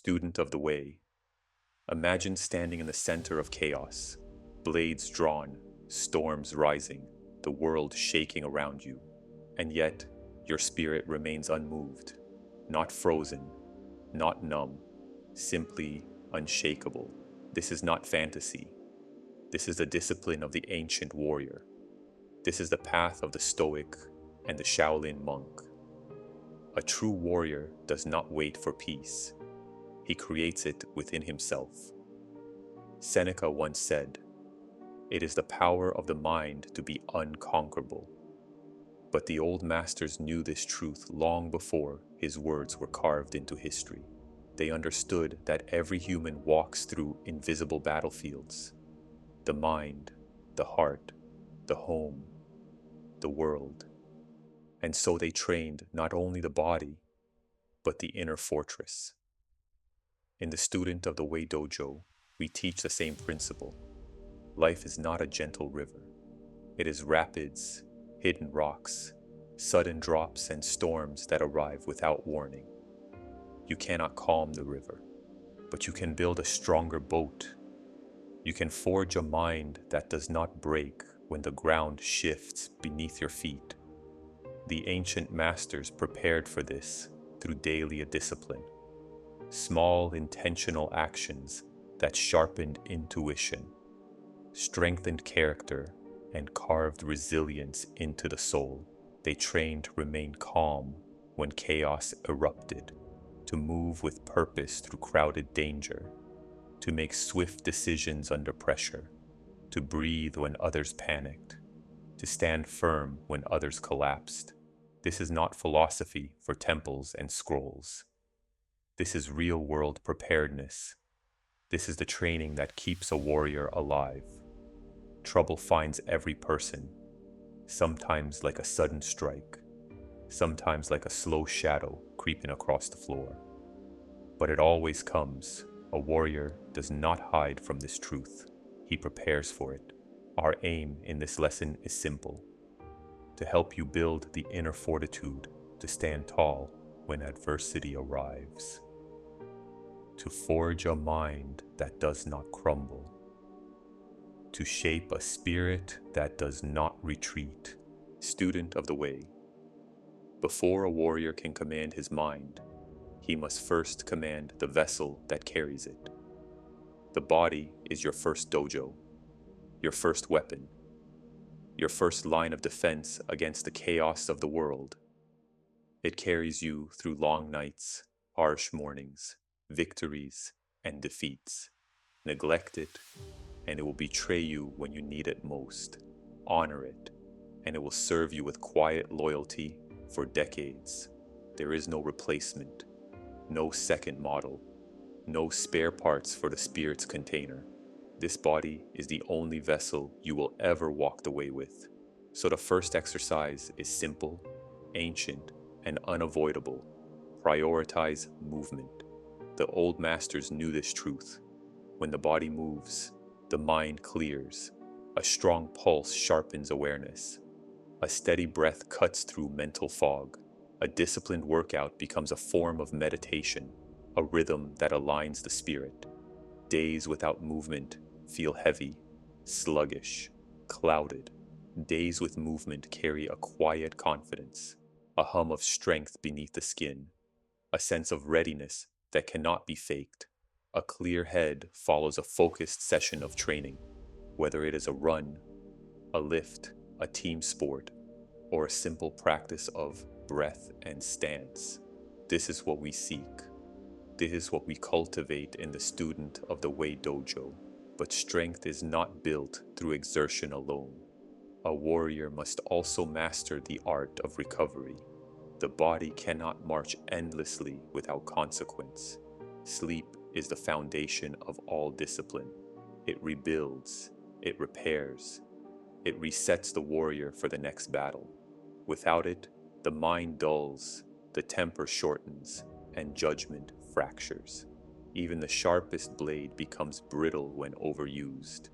Student of the way, imagine standing in the center of chaos, blades drawn, storms rising, the world shaking around you, and yet your spirit remains unmoved, not frozen, not numb, simply unshakable. This is not fantasy. This is the discipline of the ancient warrior. This is the path of the Stoic and the Shaolin monk. A true warrior does not wait for peace. He creates it within himself. Seneca once said, "It is the power of the mind to be unconquerable." But the old masters knew this truth long before his words were carved into history. They understood that every human walks through invisible battlefields: the mind, the heart, the home, the world. And so they trained not only the body, but the inner fortress. In the Student of the Way Dojo, we teach the same principle. Life is not a gentle river. It is rapids, hidden rocks, sudden drops, and storms that arrive without warning. You cannot calm the river, but you can build a stronger boat. You can forge a mind that does not break when the ground shifts beneath your feet. The ancient masters prepared for this through daily discipline, small intentional actions that sharpened intuition, strengthened character, and carved resilience into the soul. They trained to remain calm when chaos erupted, to move with purpose through crowded danger, to make swift decisions under pressure, to breathe when others panicked, to stand firm when others collapsed. This is not philosophy for temples and scrolls. This is real-world preparedness. This is the training that keeps a warrior alive. Trouble finds every person, sometimes like a sudden strike, sometimes like a slow shadow creeping across the floor. But it always comes. A warrior does not hide from this truth. He prepares for it. Our aim in this lesson is simple: to help you build the inner fortitude to stand tall when adversity arrives, to forge a mind that does not crumble, to shape a spirit that does not retreat. Student of the Way, before a warrior can command his mind, he must first command the vessel that carries it. The body is your first dojo, your first weapon, your first line of defense against the chaos of the world. It carries you through long nights, harsh mornings, victories, and defeats. Neglect it, and it will betray you when you need it most. Honor it, and it will serve you with quiet loyalty for decades. There is no replacement, no second model, no spare parts for the spirit's container. This body is the only vessel you will ever walk the way with. So the first exercise is simple, ancient, and unavoidable. Prioritize movement. The old masters knew this truth. When the body moves, the mind clears. A strong pulse sharpens awareness. A steady breath cuts through mental fog. A disciplined workout becomes a form of meditation, a rhythm that aligns the spirit. Days without movement feel heavy, sluggish, clouded. Days with movement carry a quiet confidence, a hum of strength beneath the skin, a sense of readiness that cannot be faked. A clear head follows a focused session of training, whether it is a run, a lift, a team sport, or a simple practice of breath and stance. This is what we seek. This is what we cultivate in the Student of the Way Dojo. But strength is not built through exertion alone. A warrior must also master the art of recovery. The body cannot march endlessly without consequence. Sleep is the foundation of all discipline. It rebuilds, it repairs, it resets the warrior for the next battle. Without it, the mind dulls, the temper shortens, and judgment fractures. Even the sharpest blade becomes brittle when overused.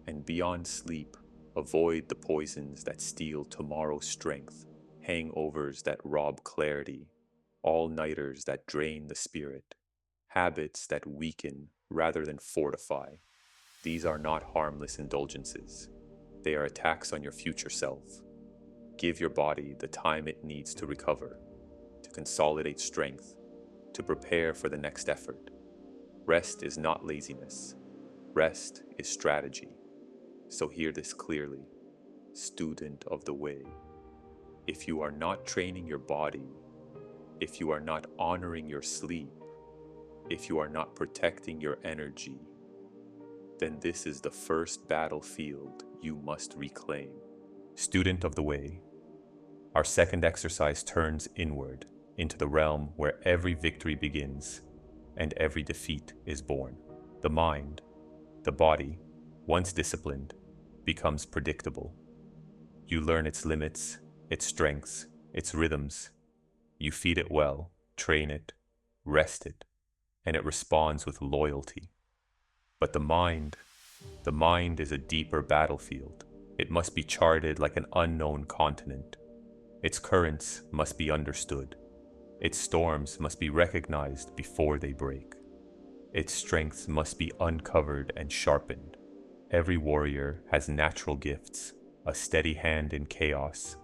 And beyond sleep, avoid the poisons that steal tomorrow's strength, hangovers that rob clarity, all-nighters that drain the spirit, habits that weaken rather than fortify. These are not harmless indulgences. They are attacks on your future self. Give your body the time it needs to recover, to consolidate strength, to prepare for the next effort. Rest is not laziness. Rest is strategy. So hear this clearly, student of the way. If you are not training your body, if you are not honoring your sleep, if you are not protecting your energy, then this is the first battlefield you must reclaim. Student of the way, our second exercise turns inward into the realm where every victory begins and every defeat is born. The mind, the body, once disciplined, becomes predictable. You learn its limits, its strengths, its rhythms. You feed it well, train it, rest it, and it responds with loyalty. But the mind is a deeper battlefield. It must be charted like an unknown continent. Its currents must be understood. Its storms must be recognized before they break. Its strengths must be uncovered and sharpened. Every warrior has natural gifts, a steady hand in chaos,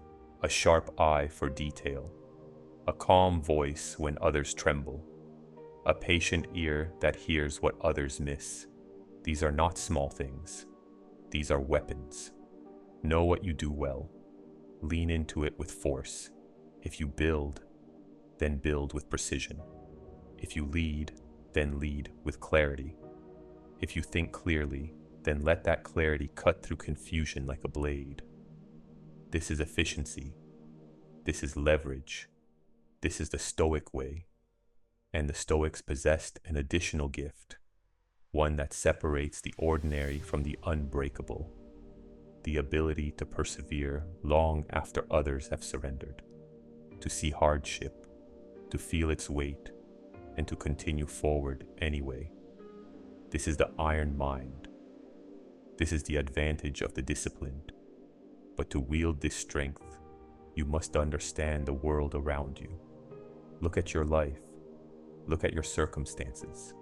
a sharp eye for detail, a calm voice when others tremble, a patient ear that hears what others miss. These are not small things. These are weapons. Know what you do well. Lean into it with force. If you build, then build with precision. If you lead, then lead with clarity. If you think clearly, then let that clarity cut through confusion like a blade. This is efficiency. This is leverage. This is the Stoic way. And the Stoics possessed an additional gift, one that separates the ordinary from the unbreakable, the ability to persevere long after others have surrendered, to see hardship, to feel its weight, and to continue forward anyway. This is the iron mind. This is the advantage of the disciplined. But to wield this strength, you must understand the world around you. Look at your life. Look at your circumstances.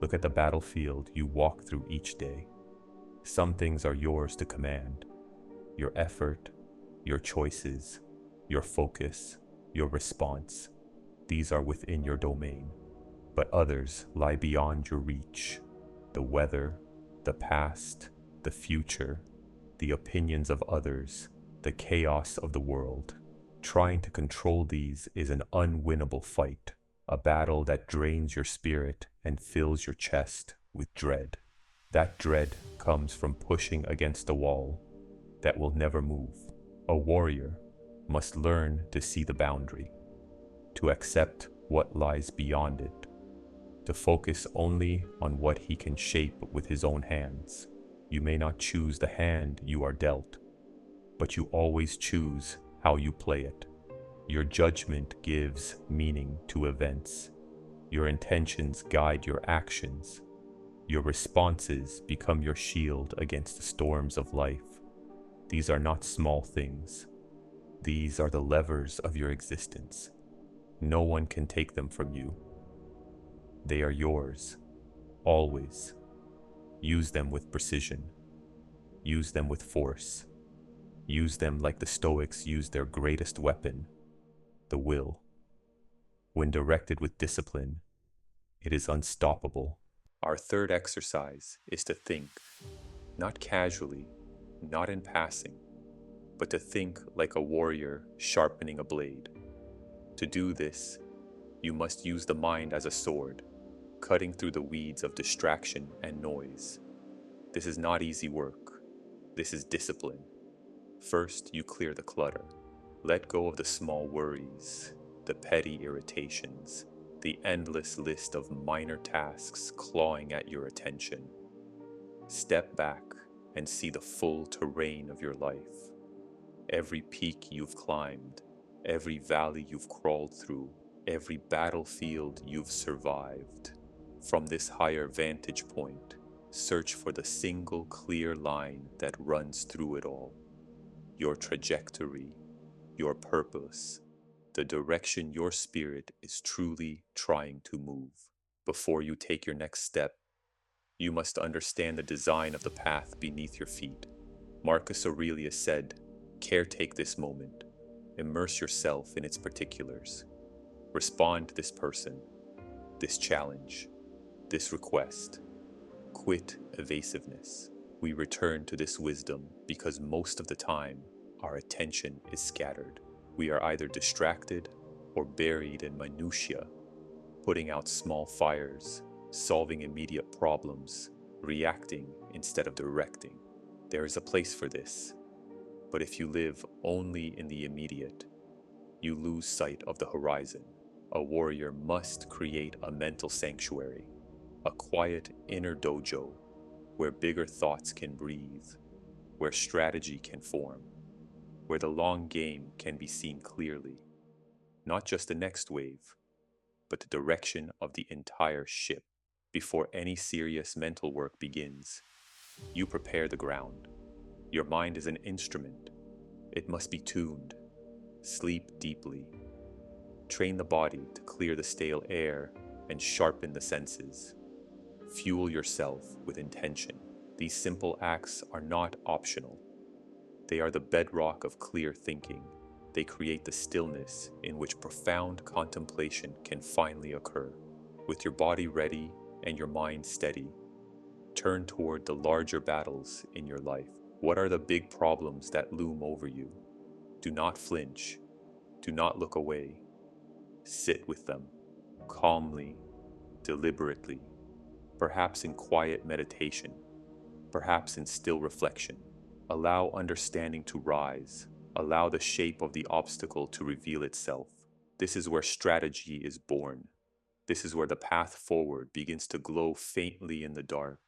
Look at the battlefield you walk through each day. Some things are yours to command. Your effort, your choices, your focus, your response. These are within your domain. But others lie beyond your reach. The weather, the past, the future, the opinions of others, the chaos of the world. Trying to control these is an unwinnable fight, a battle that drains your spirit and fills your chest with dread. That dread comes from pushing against a wall that will never move. A warrior must learn to see the boundary, to accept what lies beyond it, to focus only on what he can shape with his own hands. You may not choose the hand you are dealt, but you always choose how you play it. Your judgment gives meaning to events. Your intentions guide your actions. Your responses become your shield against the storms of life. These are not small things. These are the levers of your existence. No one can take them from you. They are yours, always. Use them with precision. Use them with force. Use them like the Stoics used their greatest weapon, the will. When directed with discipline, it is unstoppable. Our third exercise is to think, not casually, not in passing, but to think like a warrior sharpening a blade. To do this, you must use the mind as a sword, cutting through the weeds of distraction and noise. This is not easy work. This is discipline. First, you clear the clutter. Let go of the small worries, the petty irritations, the endless list of minor tasks clawing at your attention. Step back and see the full terrain of your life. Every peak you've climbed, every valley you've crawled through, every battlefield you've survived. From this higher vantage point, search for the single clear line that runs through it all. Your trajectory, your purpose, the direction your spirit is truly trying to move. Before you take your next step, you must understand the design of the path beneath your feet. Marcus Aurelius said, "Caretake this moment. Immerse yourself in its particulars. Respond to this person, this challenge, this request. Quit evasiveness." We return to this wisdom because most of the time, our attention is scattered. We are either distracted or buried in minutiae, putting out small fires, solving immediate problems, reacting instead of directing. There is a place for this, but if you live only in the immediate, you lose sight of the horizon. A warrior must create a mental sanctuary, a quiet inner dojo where bigger thoughts can breathe, where strategy can form, where the long game can be seen clearly. Not just the next wave, but the direction of the entire ship. Before any serious mental work begins, you prepare the ground. Your mind is an instrument. It must be tuned. Sleep deeply. Train the body to clear the stale air and sharpen the senses. Fuel yourself with intention. These simple acts are not optional. They are the bedrock of clear thinking. They create the stillness in which profound contemplation can finally occur. With your body ready and your mind steady, turn toward the larger battles in your life. What are the big problems that loom over you? Do not flinch. Do not look away. Sit with them, calmly, deliberately, perhaps in quiet meditation, perhaps in still reflection. Allow understanding to rise. Allow the shape of the obstacle to reveal itself. This is where strategy is born. This is where the path forward begins to glow faintly in the dark.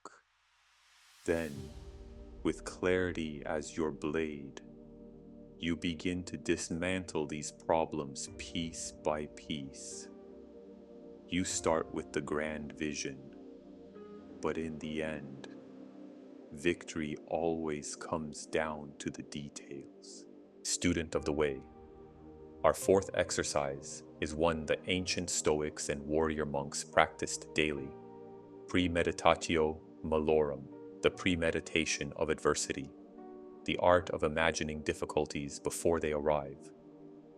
Then, with clarity as your blade, you begin to dismantle these problems piece by piece. You start with the grand vision, but in the end, victory always comes down to the details. Student of the Way. Our fourth exercise is one the ancient Stoics and warrior monks practiced daily. Premeditatio malorum, the premeditation of adversity, the art of imagining difficulties before they arrive.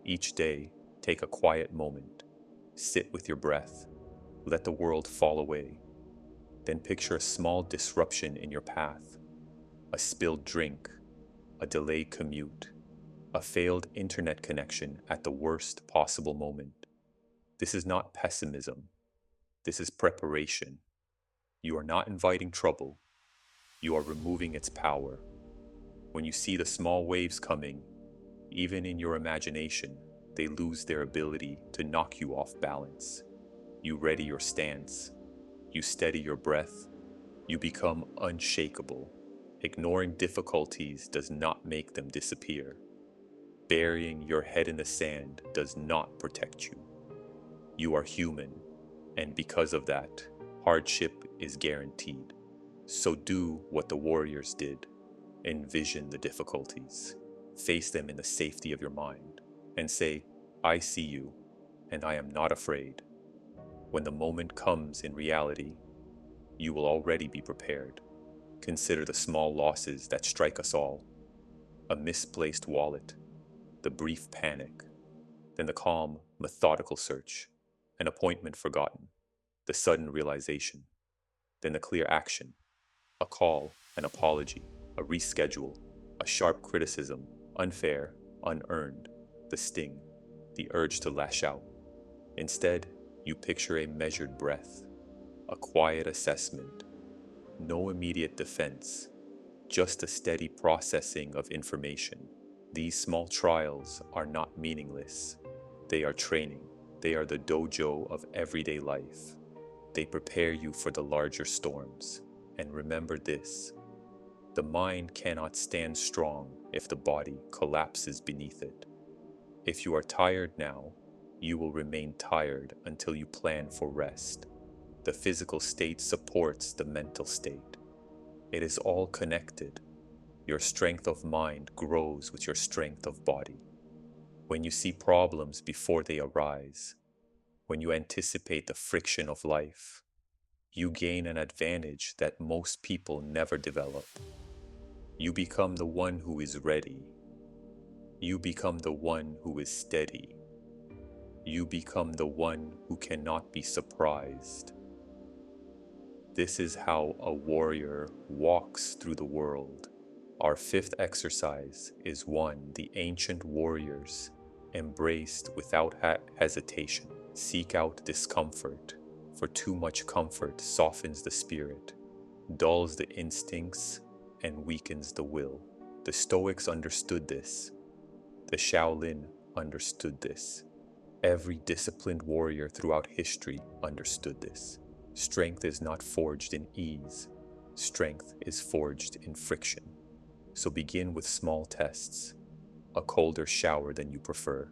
Each day, take a quiet moment. Sit with your breath. Let the world fall away. Then picture a small disruption in your path. A spilled drink, a delayed commute, a failed internet connection at the worst possible moment. This is not pessimism. This is preparation. You are not inviting trouble. You are removing its power. When you see the small waves coming, even in your imagination, they lose their ability to knock you off balance. You ready your stance. You steady your breath. You become unshakable. Ignoring difficulties does not make them disappear. Burying your head in the sand does not protect you. You are human, and because of that, hardship is guaranteed. So do what the warriors did. Envision the difficulties. Face them in the safety of your mind, and say, "I see you, and I am not afraid." When the moment comes in reality, you will already be prepared. Consider the small losses that strike us all. A misplaced wallet, the brief panic, then the calm, methodical search, an appointment forgotten, the sudden realization, then the clear action, a call, an apology, a reschedule, a sharp criticism, unfair, unearned, the sting, the urge to lash out. Instead, you picture a measured breath, a quiet assessment, no immediate defense, just a steady processing of information. These small trials are not meaningless. They are training. They are the dojo of everyday life. They prepare you for the larger storms. And remember this: the mind cannot stand strong if the body collapses beneath it. If you are tired now, you will remain tired until you plan for rest. The physical state supports the mental state. It is all connected. Your strength of mind grows with your strength of body. When you see problems before they arise, when you anticipate the friction of life, you gain an advantage that most people never develop. You become the one who is ready. You become the one who is steady. You become the one who cannot be surprised. This is how a warrior walks through the world. Our fifth exercise is one the ancient warriors embraced without hesitation. Seek out discomfort, for too much comfort softens the spirit, dulls the instincts, and weakens the will. The Stoics understood this. The Shaolin understood this. Every disciplined warrior throughout history understood this. Strength is not forged in ease. Strength is forged in friction. So begin with small tests. A colder shower than you prefer.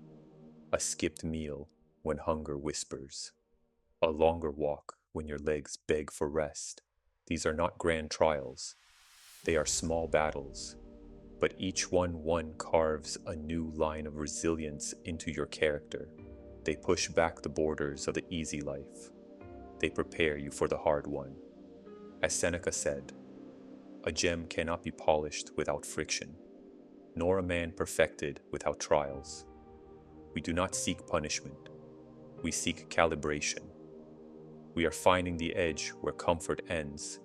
A skipped meal when hunger whispers. A longer walk when your legs beg for rest. These are not grand trials. They are small battles. But each one carves a new line of resilience into your character. They push back the borders of the easy life. They prepare you for the hard one. As Seneca said, a gem cannot be polished without friction, nor a man perfected without trials. We do not seek punishment. We seek calibration. We are finding the edge where comfort ends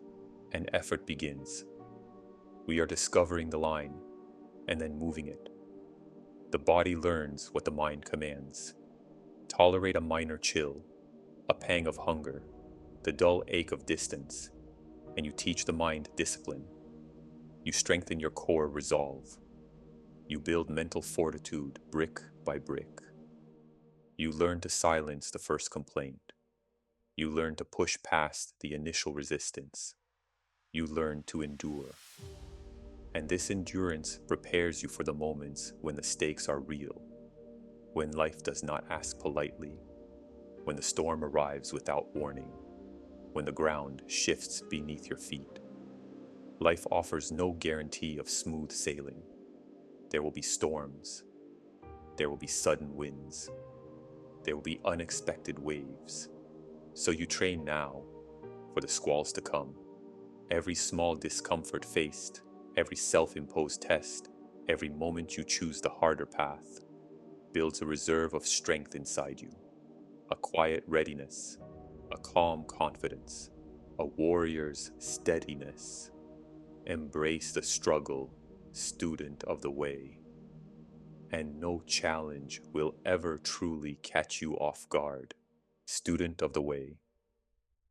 and effort begins. We are discovering the line and then moving it. The body learns what the mind commands. Tolerate a minor chill, a pang of hunger, the dull ache of distance, and you teach the mind discipline. You strengthen your core resolve. You build mental fortitude brick by brick. You learn to silence the first complaint. You learn to push past the initial resistance. You learn to endure. And this endurance prepares you for the moments when the stakes are real, when life does not ask politely, when the storm arrives without warning, when the ground shifts beneath your feet. Life offers no guarantee of smooth sailing. There will be storms. There will be sudden winds. There will be unexpected waves. So you train now for the squalls to come. Every small discomfort faced, every self-imposed test, every moment you choose the harder path, builds a reserve of strength inside you, a quiet readiness, a calm confidence, a warrior's steadiness. Embrace the struggle, student of the way, and no challenge will ever truly catch you off guard. Student of the way.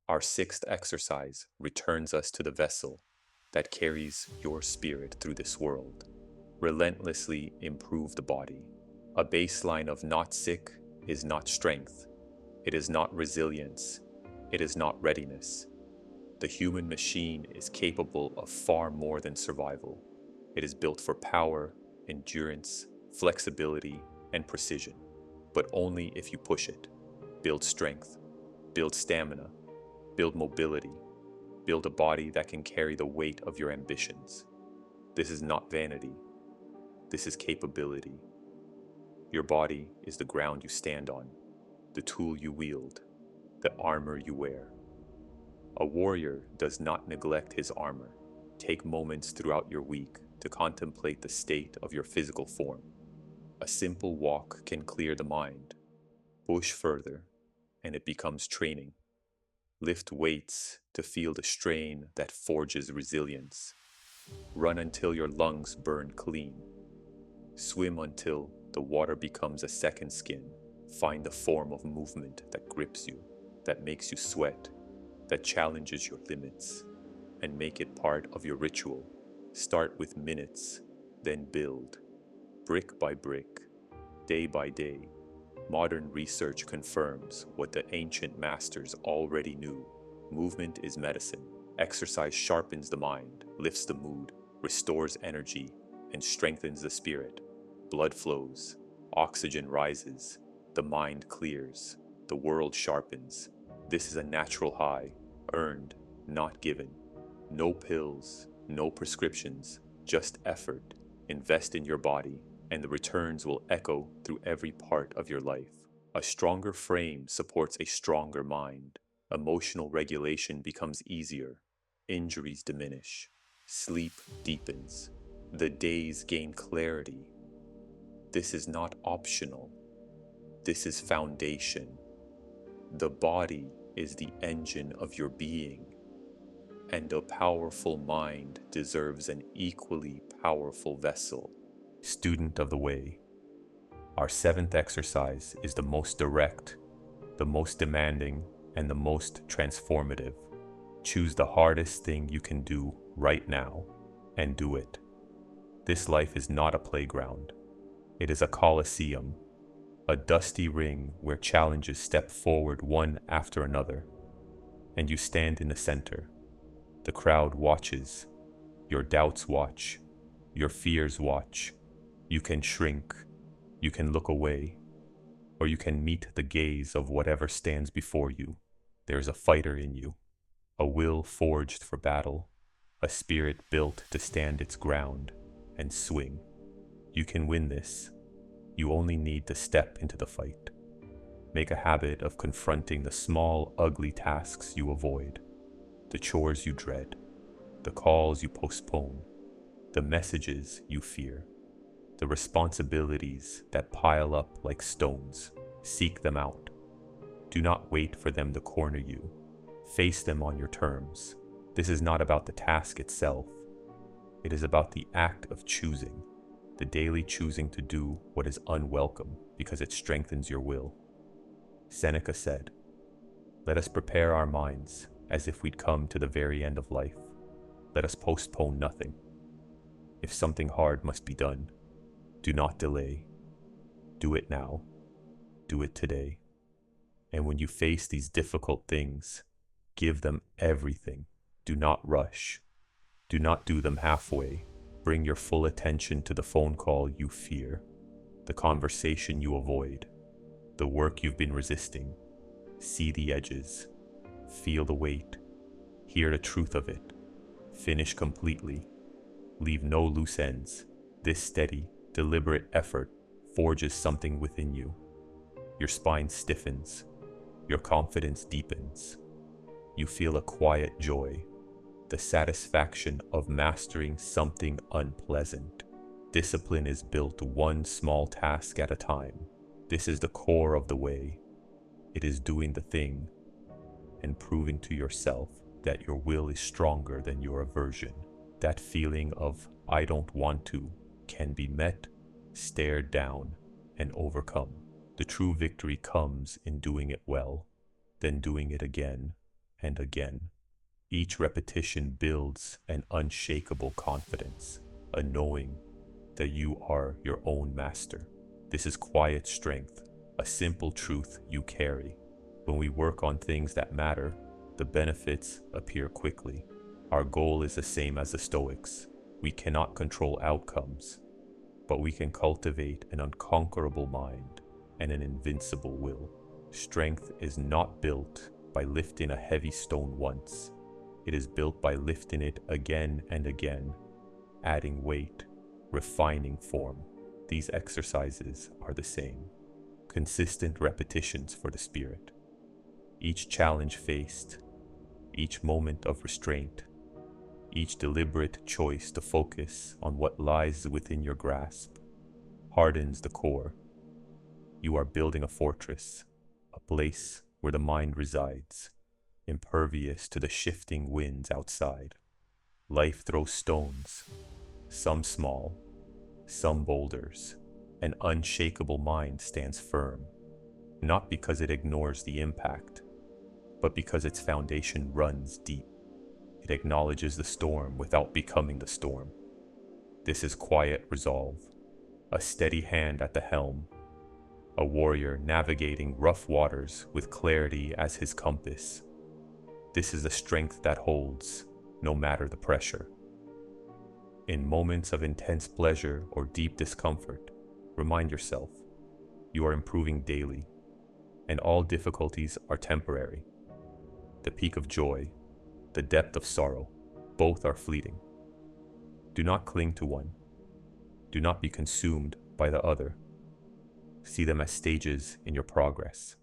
Our sixth exercise returns us to the vessel that carries your spirit through this world. Relentlessly improve the body. A baseline of not sick is not strength. It is not resilience. It is not readiness. The human machine is capable of far more than survival. It is built for power, endurance, flexibility, and precision, but only if you push it. Build strength, build stamina, build mobility, build a body that can carry the weight of your ambitions. This is not vanity. This is capability. Your body is the ground you stand on, the tool you wield, the armor you wear. A warrior does not neglect his armor. Take moments throughout your week to contemplate the state of your physical form. A simple walk can clear the mind. Push further, and it becomes training. Lift weights to feel the strain that forges resilience. Run until your lungs burn clean. Swim until the water becomes a second skin. Find the form of movement that grips you, that makes you sweat, that challenges your limits, and make it part of your ritual. Start with minutes, then build, brick by brick, day by day. Modern research confirms what the ancient masters already knew. Movement is medicine. Exercise sharpens the mind, lifts the mood, restores energy, and strengthens the spirit. Blood flows, oxygen rises, the mind clears, the world sharpens. This is a natural high, earned, not given. No pills, no prescriptions, just effort. Invest in your body, and the returns will echo through every part of your life. A stronger frame supports a stronger mind. Emotional regulation becomes easier, injuries diminish, sleep deepens, the days gain clarity. This is not optional, this is foundation. The body is the engine of your being, and a powerful mind deserves an equally powerful vessel. Student of the Way. Our seventh exercise is the most direct, the most demanding, and the most transformative. Choose the hardest thing you can do right now, and do it. This life is not a playground. It is a coliseum, a dusty ring where challenges step forward one after another, and you stand in the center. The crowd watches, your doubts watch, your fears watch. You can shrink, you can look away, or you can meet the gaze of whatever stands before you. There's a fighter in you, a will forged for battle, a spirit built to stand its ground and swing. You can win this. You only need to step into the fight. Make a habit of confronting the small, ugly tasks you avoid, the chores you dread, the calls you postpone, the messages you fear, the responsibilities that pile up like stones. Seek them out. Do not wait for them to corner you. Face them on your terms. This is not about the task itself. It is about the act of choosing, the daily choosing to do what is unwelcome because it strengthens your will. Seneca said, "Let us prepare our minds as if we'd come to the very end of life. Let us postpone nothing. If something hard must be done, do not delay. Do it now. Do it today. And when you face these difficult things, give them everything. Do not rush. Do not do them halfway. Bring your full attention to the phone call you fear, the conversation you avoid, the work you've been resisting. See the edges. Feel the weight. Hear the truth of it. Finish completely. Leave no loose ends. This steady, deliberate effort forges something within you. Your spine stiffens. Your confidence deepens. You feel a quiet joy, the satisfaction of mastering something unpleasant. Discipline is built one small task at a time. This is the core of the way. It is doing the thing and proving to yourself that your will is stronger than your aversion. That feeling of "I don't want to" can be met, stared down, and overcome. The true victory comes in doing it well, then doing it again and again. Each repetition builds an unshakable confidence, a knowing that you are your own master. This is quiet strength, a simple truth you carry. When we work on things that matter, the benefits appear quickly. Our goal is the same as the Stoics. We cannot control outcomes, but we can cultivate an unconquerable mind and an invincible will. Strength is not built by lifting a heavy stone once. It is built by lifting it again and again, adding weight, refining form. These exercises are the same. Consistent repetitions for the spirit. Each challenge faced, each moment of restraint, each deliberate choice to focus on what lies within your grasp hardens the core. You are building a fortress, a place where the mind resides, impervious to the shifting winds outside. Life throws stones, some small, some boulders. An unshakable mind stands firm, not because it ignores the impact, but because its foundation runs deep. It acknowledges the storm without becoming the storm. This is quiet resolve, a steady hand at the helm, a warrior navigating rough waters with clarity as his compass. This is a strength that holds, no matter the pressure. In moments of intense pleasure or deep discomfort, remind yourself, you are improving daily, and all difficulties are temporary. The peak of joy, the depth of sorrow, both are fleeting. Do not cling to one. Do not be consumed by the other. See them as stages in your progress.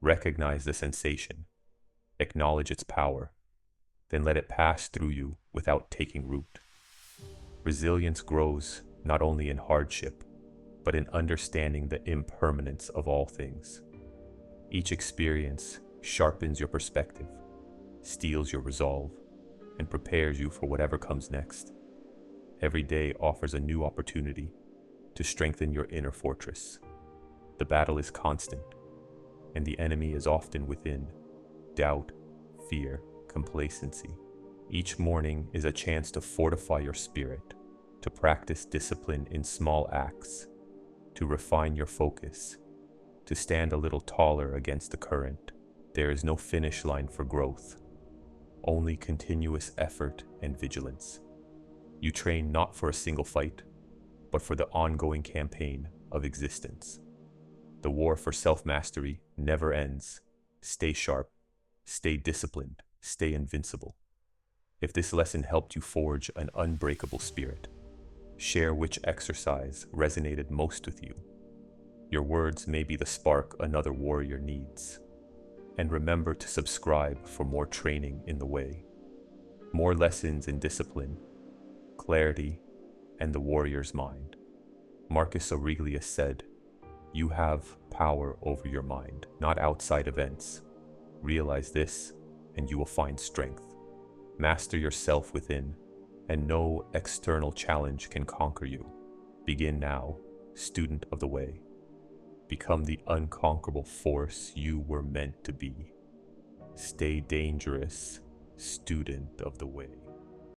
Recognize the sensation. Acknowledge its power, then let it pass through you without taking root. Resilience grows not only in hardship, but in understanding the impermanence of all things. Each experience sharpens your perspective, steels your resolve, and prepares you for whatever comes next. Every day offers a new opportunity to strengthen your inner fortress. The battle is constant, and the enemy is often within: doubt, fear, complacency. Each morning is a chance to fortify your spirit, to practice discipline in small acts, to refine your focus, to stand a little taller against the current. There is no finish line for growth, only continuous effort and vigilance. You train not for a single fight, but for the ongoing campaign of existence. The war for self-mastery never ends. Stay sharp, stay disciplined, stay invincible. If this lesson helped you forge an unbreakable spirit, share which exercise resonated most with you. Your words may be the spark another warrior needs. And remember to subscribe for more training in the way. More lessons in discipline, clarity, and the warrior's mind. Marcus Aurelius said, "You have power over your mind, not outside events. Realize this, and you will find strength. Master yourself within, and no external challenge can conquer you. Begin now, student of the way. Become the unconquerable force you were meant to be. Stay dangerous, student of the way."